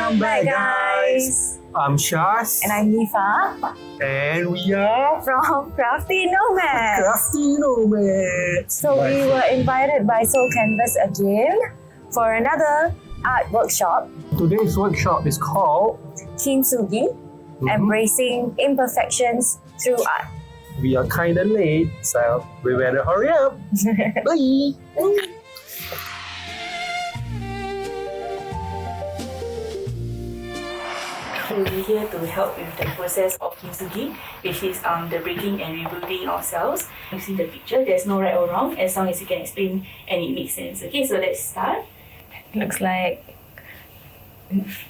Welcome back, guys. I'm Shaz. And I'm Nifa And we are from Crafty Nomads. Crafty Nomads. So we were invited by Soul Canvas again for another art workshop. Today's workshop is called Kintsugi, Embracing Imperfections Through Art. We are kind of late, so we better hurry up. Bye. So we're here to help with the process of Kintsugi, which is the breaking and rebuilding of cells. You see the picture, there's no right or wrong, as long as you can explain and it makes sense. Okay, so let's start. Looks like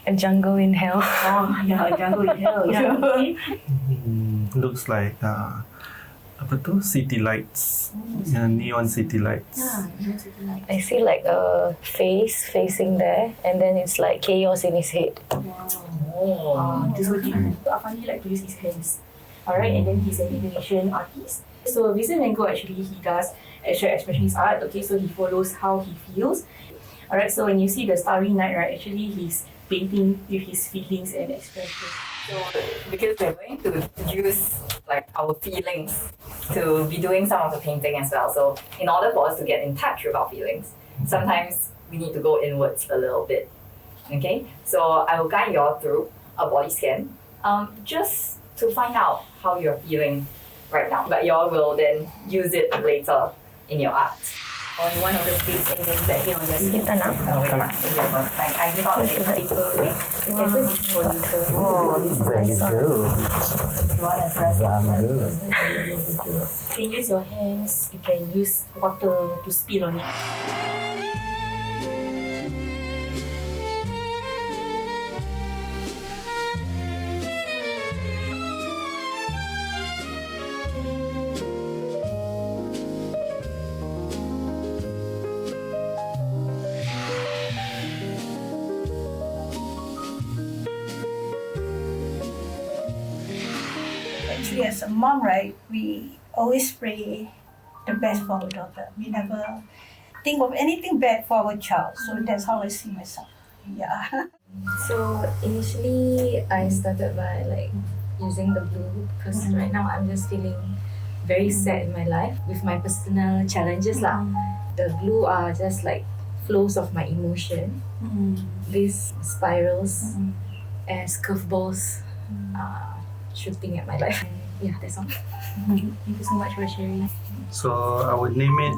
a jungle in hell. Oh, yeah, a jungle in hell. Yeah, okay. Looks like city lights, neon city lights. I see like a face facing there, and then it's like chaos in his head. This would be Afandi like to use his hands. Alright, and then he's an Indonesian artist. So Vincent Van Gogh actually he does abstract expressionist art. Okay, so he follows how he feels. Alright, so when you see the Starry Night, right, actually he's painting with his feelings and expressions. So because we're going to use like our feelings to be doing some of the painting as well. So in order for us to get in touch with our feelings, sometimes we need to go inwards a little bit. Okay, so I will guide you all through a body scan, just to find out how you're feeling right now. But you all will then use it later in your art. On one of the space and then that here on your skin. I give out a paper, okay? Oh, very good. You want to press You can use your hands, you can use water to spill on it. Actually, as a mom, right, we always pray the best for our daughter. We never think of anything bad for our child. So that's how I see myself. Yeah. So initially, I started by like using the blue because right now I'm just feeling very sad in my life with my personal challenges lah. The blue are just like flows of my emotion. These spirals as curveballs shooting at my life. Yeah, that's all. Thank you so much for sharing. So I would name it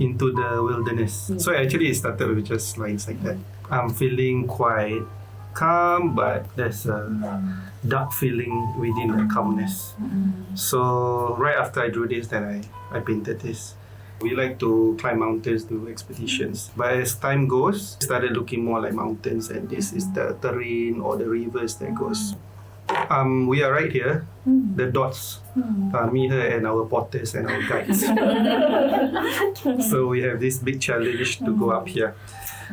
Into the Wilderness. So actually it started with just lines like that. I'm feeling quite calm, but there's a dark feeling within the calmness. So right after I drew this, then I painted this. We like to climb mountains, do expeditions. But as time goes, started looking more like mountains, and this is the terrain or the rivers that goes. We are right here, the dots, me, her, and our potters and our guides. So we have this big challenge to go up here.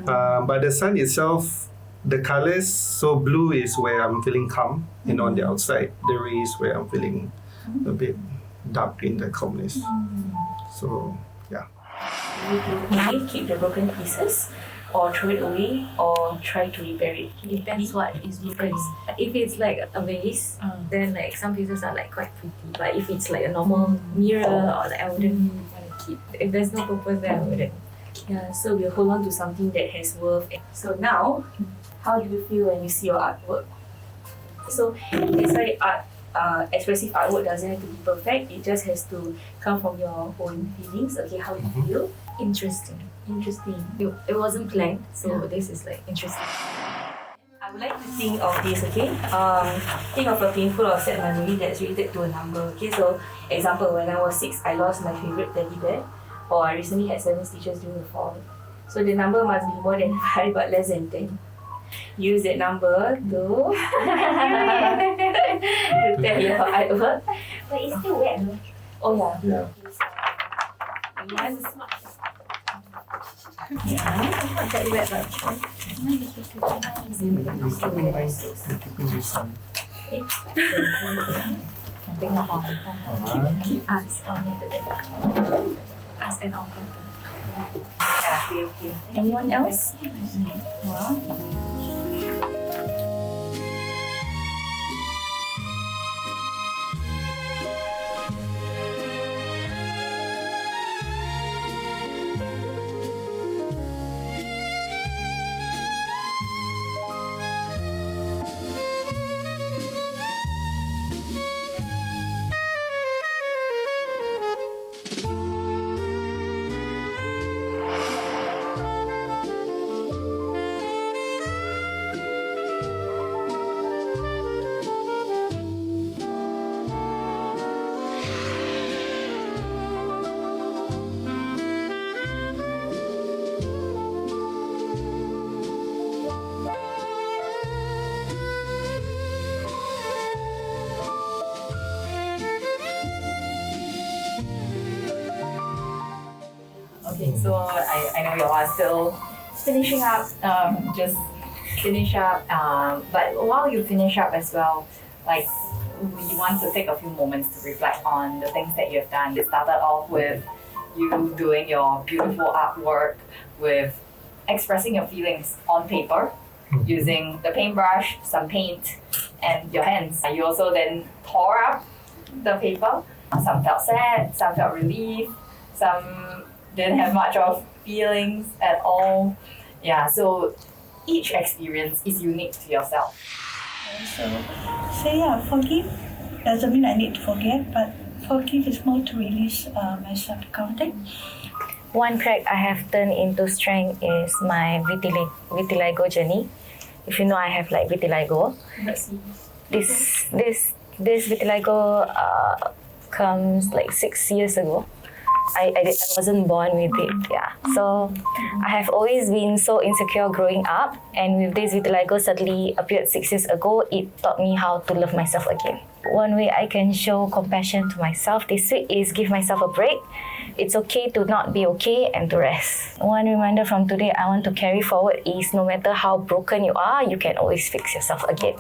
But the sun itself, the colors, so blue is where I'm feeling calm, on the outside. The rays where I'm feeling a bit dark in the calmness. So, yeah. You can keep the broken pieces or throw it away or try to repair it. Depends what is broken. If it's like a vase, then like some pieces are like quite pretty. But if it's like a normal mirror or like I wouldn't want to keep. If there's no purpose there, I wouldn't. Yeah, so we'll hold on to something that has worth. So now, how do you feel when you see your artwork? So that's why expressive artwork doesn't have to be perfect. It just has to come from your own feelings. Okay, how you feel. Interesting. It wasn't planned, so this is like interesting. I would like to think of this, okay? Think of a painful or sad memory that's related to a number. Okay, so example, when I was 6, I lost my favorite teddy bear, or I recently had 7 stitches during the fall. So the number must be more than 5 but less than 10. Use that number to tell your artwork. But it's still wet. Oh yeah. Yeah. Not that wet, but Keep us and all. Okay. Anyone else? So I know you all are still finishing up, just finish up. But while you finish up as well, like we want to take a few moments to reflect on the things that you have done. It started off with you doing your beautiful artwork, with expressing your feelings on paper, using the paintbrush, some paint, and your hands. You also then tore up the paper. Some felt sad, some felt relief, some didn't have much of feelings at all. Yeah, so each experience is unique to yourself. So yeah, forgive doesn't mean I need to forget, but forgive is more to release my self-accounting. One crack I have turned into strength is my vitiligo journey. If you know, I have like vitiligo. This vitiligo comes like 6 years ago. I wasn't born with it, yeah. So I have always been so insecure growing up, and with this vitiligo suddenly appeared 6 years ago, it taught me how to love myself again. One way I can show compassion to myself this week is give myself a break. It's okay to not be okay and to rest. One reminder from today I want to carry forward is no matter how broken you are, you can always fix yourself again.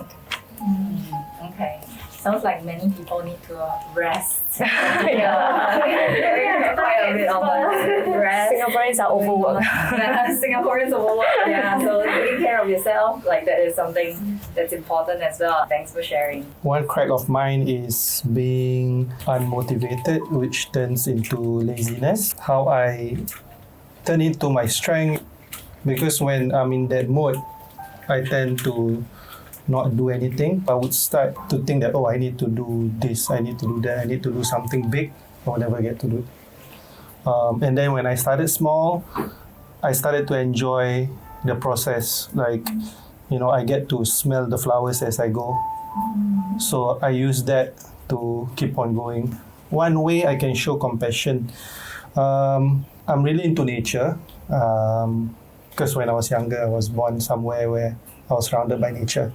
Okay. Sounds like many people need to rest. Yeah. Quite a bit of rest. Singaporeans are overworked. Singaporeans overwork. Yeah, so taking care of yourself, like that is something that's important as well. Thanks for sharing. One crack of mine is being unmotivated, which turns into laziness. How I turn into my strength, because when I'm in that mode, I tend to not do anything. I would start to think that, oh, I need to do this, I need to do that, I need to do something big. I will never get to do it. And then when I started small, I started to enjoy the process. Like, you know, I get to smell the flowers as I go. So I use that to keep on going. One way I can show compassion, I'm really into nature. Because when I was younger, I was born somewhere where I was surrounded by nature.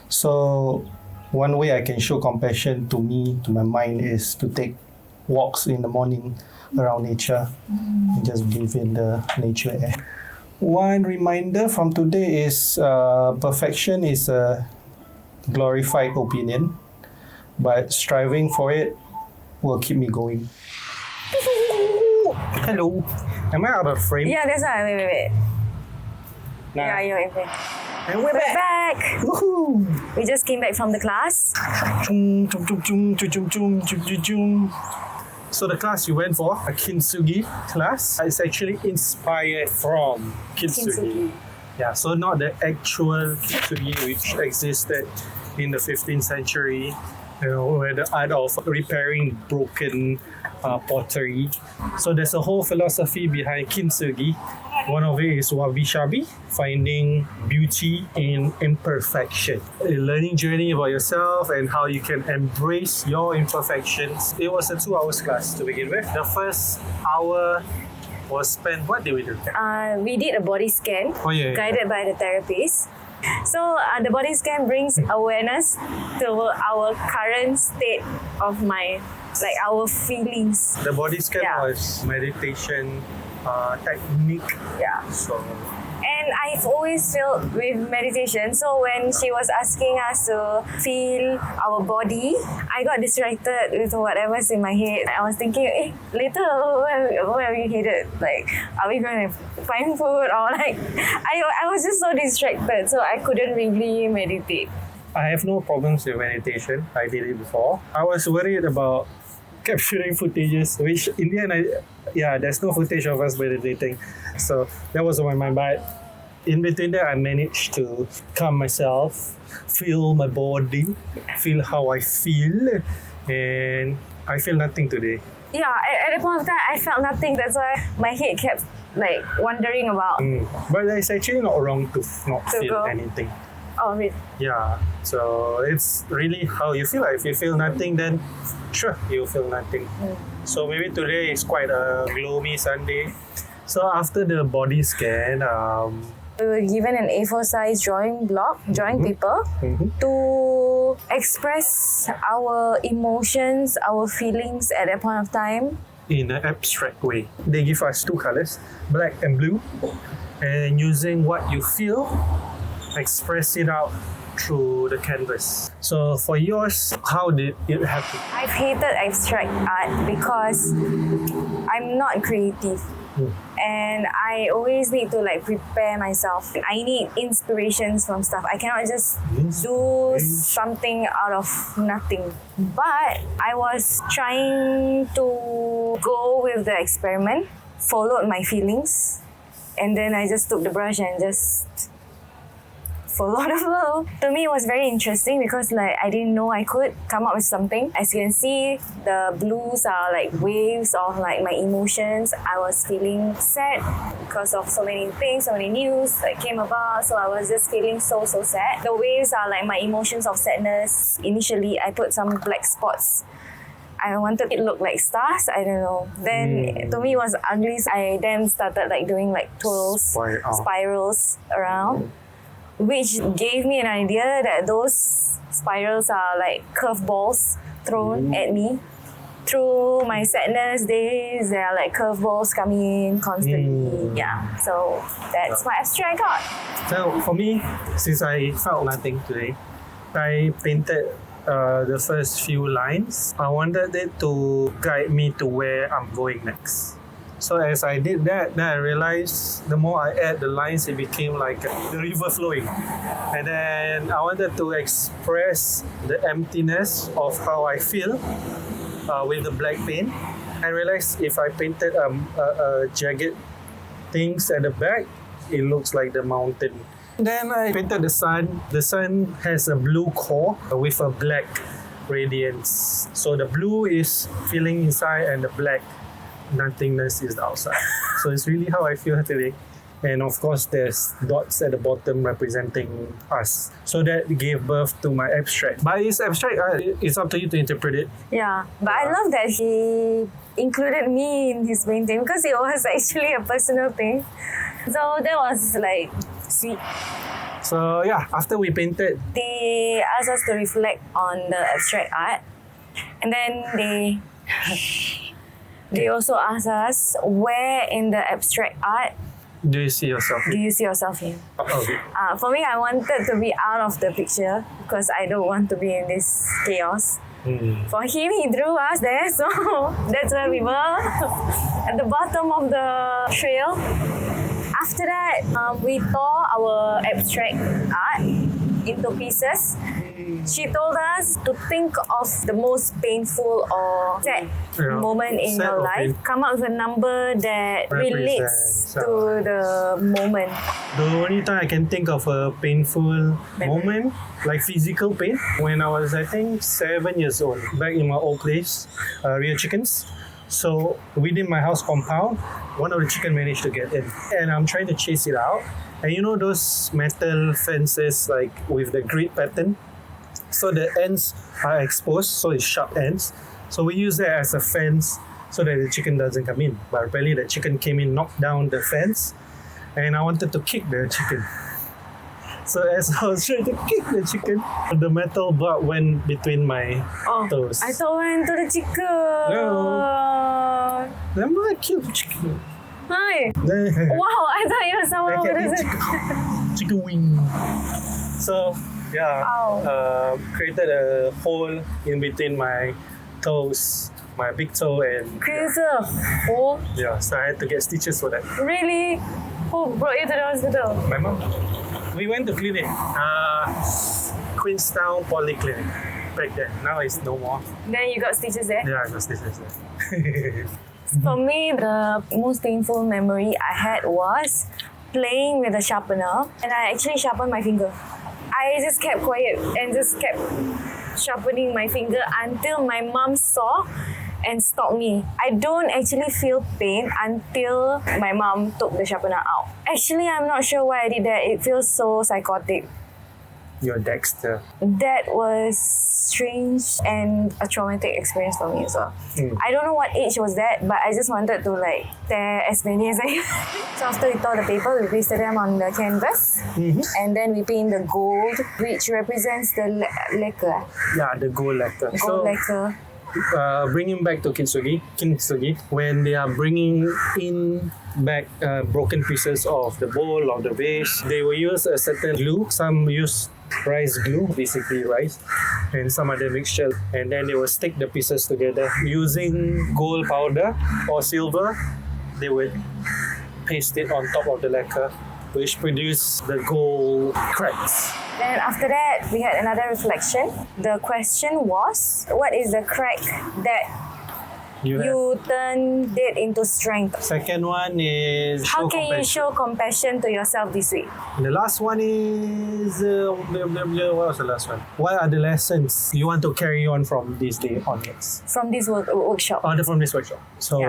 So one way I can show compassion to me, to my mind, is to take walks in the morning around nature and just breathe in the nature air. One reminder from today is perfection is a glorified opinion, but striving for it will keep me going. Hello. Am I out of frame? Yeah, that's why. Wait. Nah. Yeah, you're in frame. And we're back. Woohoo! We just came back from the class. So the class you went for, a Kintsugi class, is actually inspired from Kintsugi. Yeah, so not the actual Kintsugi which existed in the 15th century, you know, where the art of repairing broken pottery. So there's a whole philosophy behind Kintsugi. One of it is wabi-sabi, finding beauty in imperfection. A learning journey about yourself and how you can embrace your imperfections. It was a 2 hours class to begin with. The first hour was spent, what did we do? We did a body scan, guided by the therapist. So the body scan brings awareness to our current state of mind, like our feelings. The body scan was meditation technique. Yeah. So And I've always felt with meditation. So when she was asking us to feel our body, I got distracted with whatever's in my head. I was thinking, later where are we headed? Like, are we going to find food? Or like, I was just so distracted. So I couldn't really meditate. I have no problems with meditation. I did it before. I was worried about capturing footages, which in the end, there's no footage of us meditating. So that was on my mind. But in between that, I managed to calm myself, feel my body, feel how I feel, and I feel nothing today. Yeah, at the point of time, I felt nothing. That's why my head kept like wondering about. But it's actually not wrong to not feel anything. Oh, really? Yeah, so it's really how you feel. If you feel nothing, then sure, you feel nothing. So maybe today is quite a gloomy Sunday. So after the body scan, we were given an A4 size drawing paper to express our emotions, our feelings at that point of time. in an abstract way. They give us two colors, black and blue, and using what you feel, express it out through the canvas. So for yours, how did it happen? I've hated abstract art because I'm not creative. And I always need to like prepare myself. I need inspirations from stuff. I cannot just do something out of nothing. But I was trying to go with the experiment, followed my feelings, and then I just took the brush and just followed the flow. To me, it was very interesting because like I didn't know I could come up with something. As you can see, the blues are like waves of like my emotions. I was feeling sad because of so many things, so many news that came about. So I was just feeling so sad. The waves are like my emotions of sadness. Initially, I put some black spots. I wanted it to look like stars. I don't know. Then to me it was ugly. So I then started like doing like twirls, spirals around, which gave me an idea that those spirals are like curveballs thrown at me. Through my sadness days, there are like curveballs coming in constantly. Yeah, so that's my abstract art. So for me, since I felt nothing today, I painted the first few lines. I wanted it to guide me to where I'm going next. So as I did that, then I realized the more I add the lines, it became like the river flowing. And then I wanted to express the emptiness of how I feel with the black paint. I realized if I painted jagged things at the back, it looks like the mountain. Then I painted the sun. The sun has a blue core with a black radiance. So the blue is feeling inside and the black nothingness is the outside. So it's really how I feel today. And of course, there's dots at the bottom representing us. So that gave birth to my abstract. But it's abstract art. It's up to you to interpret it. Yeah, but I love that he included me in his painting because it was actually a personal thing. So that was like sweet. So yeah, after we painted, They asked us to reflect on the abstract art, and then they also asked us where in the abstract art do you see yourself? do you see yourself in? Okay. For me, I wanted to be out of the picture because I don't want to be in this chaos. For him, he drew us there, so that's where we were at the bottom of the trail. After that, we tore our abstract art into pieces. She told us to think of the most painful or sad moment in Sad your or life. pain. Come up with a number that relates to the moment. The only time I can think of a painful moment, like physical pain, when I was, I think, 7 years old, back in my old place, rear chickens. So within my house compound, one of the chicken managed to get in, and I'm trying to chase it out. And you know those metal fences like with the grid pattern? So the ends are exposed, so it's sharp ends. So we use that as a fence so that the chicken doesn't come in. But apparently the chicken came in, knocked down the fence, and I wanted to kick the chicken. So as I was trying to kick the chicken, the metal bar went between my toes. I thought went to the chicken. No. Then I killed the chicken. Hi. Then Wow, I thought you were someone I who can eat doesn't. chicken wing. So yeah, created a hole in between my toes, my big toe and Crazy. Oh, yeah. So I had to get stitches for that. really? Who brought you to the hospital? My mom. We went to clinic, Queenstown Polyclinic back then. Now it's no more. Then you got stitches there? Yeah, I got stitches there. For me, the most painful memory I had was playing with a sharpener, and I actually sharpened my finger. I just kept quiet and just kept sharpening my finger until my mom saw and stopped me. I don't actually feel pain until my mom took the sharpener out. Actually, I'm not sure why I did that. It feels so psychotic. You're Dexter. That was strange and a traumatic experience for me as well. I don't know what age was that, but I just wanted to like tear as many as I could. So after we tore the paper, we pasted them on the canvas, and then we paint the gold, which represents the lacquer. Yeah, the gold lacquer. Gold lacquer. bringing back to Kintsugi, when they are bringing in back broken pieces of the bowl or the vase, they will use a certain glue. Some use rice glue, basically rice, and some other mixture, and then they will stick the pieces together using gold powder or silver. They would paste it on top of the lacquer, which produce the gold cracks. Then after that, we had another reflection. The question was, what is the crack that you turned it into strength? Second one is How can you show compassion to yourself this week? The last one is what was the last one? What are the lessons you want to carry on from this day onwards? From this workshop. From this workshop. So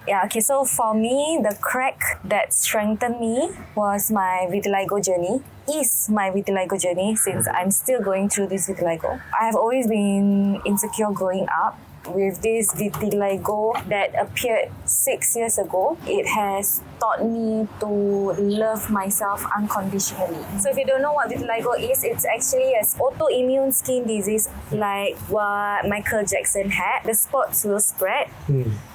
Yeah, okay, so for me, the crack that strengthened me was my vitiligo journey. Is my vitiligo journey, since I'm still going through this vitiligo. I have always been insecure growing up. With this vitiligo that appeared 6 years ago, it has taught me to love myself unconditionally. So if you don't know what vitiligo is, it's actually an autoimmune skin disease like what Michael Jackson had. The spots will spread.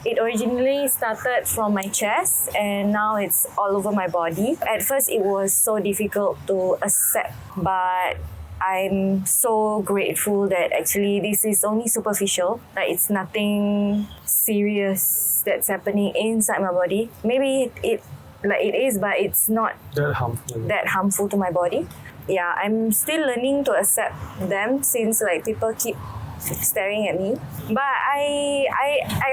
It originally started from my chest and now it's all over my body. At first, it was so difficult to accept, but I'm so grateful that actually this is only superficial. Like it's nothing serious that's happening inside my body. Maybe it is, but it's not that harmful to my body. Yeah, I'm still learning to accept them since like people keep staring at me, but I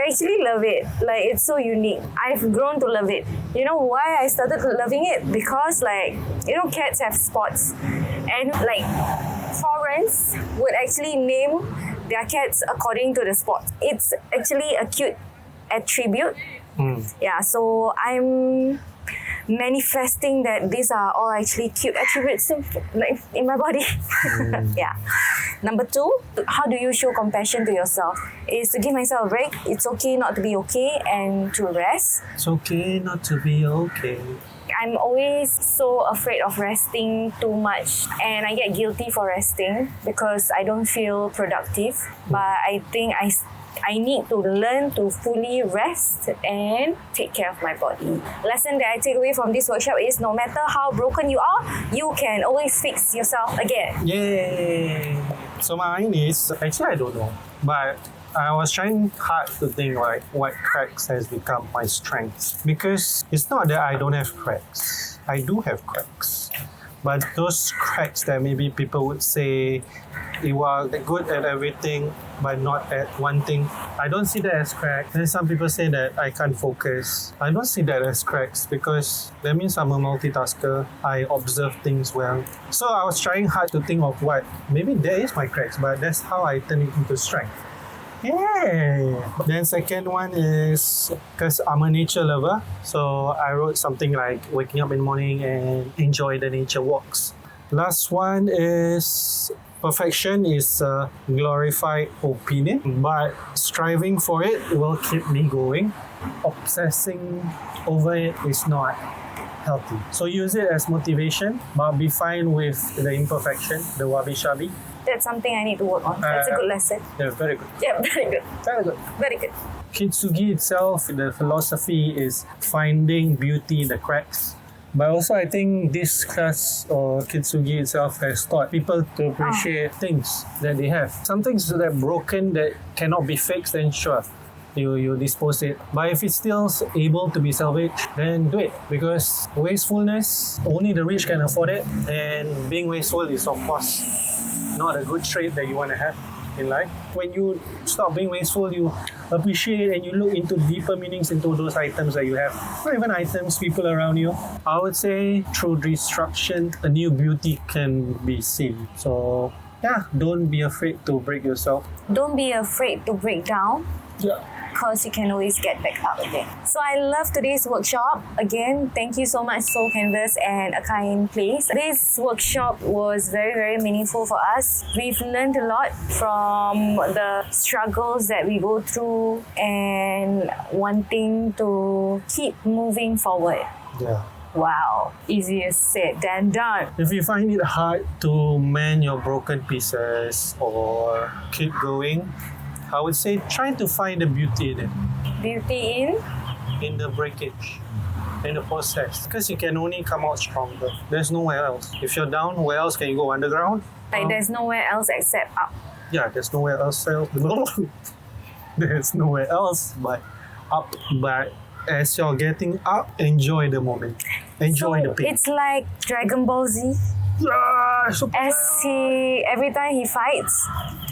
actually love it. Like it's so unique. I've grown to love it. You know why I started loving it? Because like, you know, cats have spots, and like foreigners would actually name their cats according to the spots. It's actually a cute attribute. Yeah, so I'm manifesting that these are all actually cute attributes like in my body. Yeah. Number 2, how do you show compassion to yourself? Is to give myself a break. It's okay not to be okay and to rest. It's okay not to be okay. I'm always so afraid of resting too much, and I get guilty for resting because I don't feel productive. But I think I need to learn to fully rest and take care of my body. Lesson that I take away from this workshop is no matter how broken you are, you can always fix yourself again. Yay! So mine is, actually I don't know, but I was trying hard to think like what cracks has become my strengths, because it's not that I don't have cracks. I do have cracks. But those cracks that maybe people would say you are good at everything but not at one thing, I don't see that as cracks. Then some people say that I can't focus. I don't see that as cracks because that means I'm a multitasker. I observe things well. So I was trying hard to think of what, maybe that is my cracks, but that's how I turn it into strength. Yeah. Then second one is because I'm a nature lover, so I wrote something like waking up in the morning and enjoy the nature walks. Last one is perfection is a glorified opinion, but striving for it will keep me going. Obsessing over it is not healthy. So use it as motivation, but be fine with the imperfection, the wabi-sabi. That's something I need to work on. That's a good lesson. Yeah, very good. Yeah, very good. Very good. Very good. Kintsugi itself, the philosophy is finding beauty in the cracks. But also I think this class or Kintsugi itself has taught people to appreciate things that they have. Some things that are broken that cannot be fixed, then sure, you dispose it. But if it's still able to be salvaged, then do it. Because wastefulness, only the rich can afford it. And being wasteful is of course not a good trait that you want to have in life. When you stop being wasteful, you appreciate and you look into deeper meanings into those items that you have. Not even items, people around you. I would say through destruction, a new beauty can be seen. So yeah, don't be afraid to break yourself. Don't be afraid to break down. Yeah. Because you can always get back up again. So I love today's workshop. Again, thank you so much Soul Canvas and A Kind Place. This workshop was very, very meaningful for us. We've learned a lot from the struggles that we go through and wanting to keep moving forward. Yeah. Wow, easier said than done. If you find it hard to mend your broken pieces or keep going, I would say try to find the beauty in it, Beauty in the breakage, in the process. Because you can only come out stronger. There's nowhere else. If you're down, where else can you go? Underground? like there's nowhere else except up. Yeah, there's nowhere else. There's nowhere else but up. But as you're getting up, enjoy the moment. Enjoy the pain. It's like Dragon Ball Z. Ah, super. Every time he fights,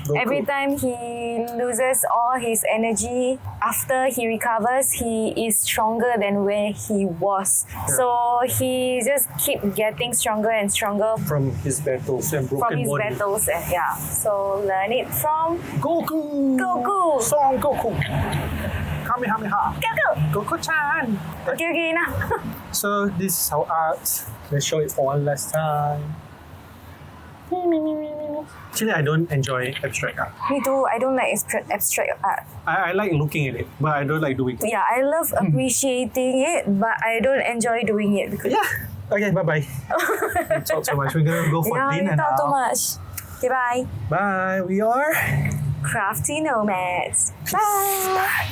Goku. every time he loses all his energy, after he recovers, he is stronger than where he was. So he just keep getting stronger and stronger From his battles and broken from his body. battles. And yeah, so learn it from Goku! Goku. Son Goku! Kamehameha! Goku-chan! Okay, now. So this is our art. Let's show it for one last time. Actually, I don't enjoy abstract art. Me too. I don't like abstract art. I like looking at it, but I don't like doing it. Yeah, I love appreciating it, but I don't enjoy doing it because Yeah. Okay, bye-bye. We talk so much. We're gonna go for yeah, we dinner talk too now. much. Okay, bye. Bye. We are Crafty Nomads. Bye.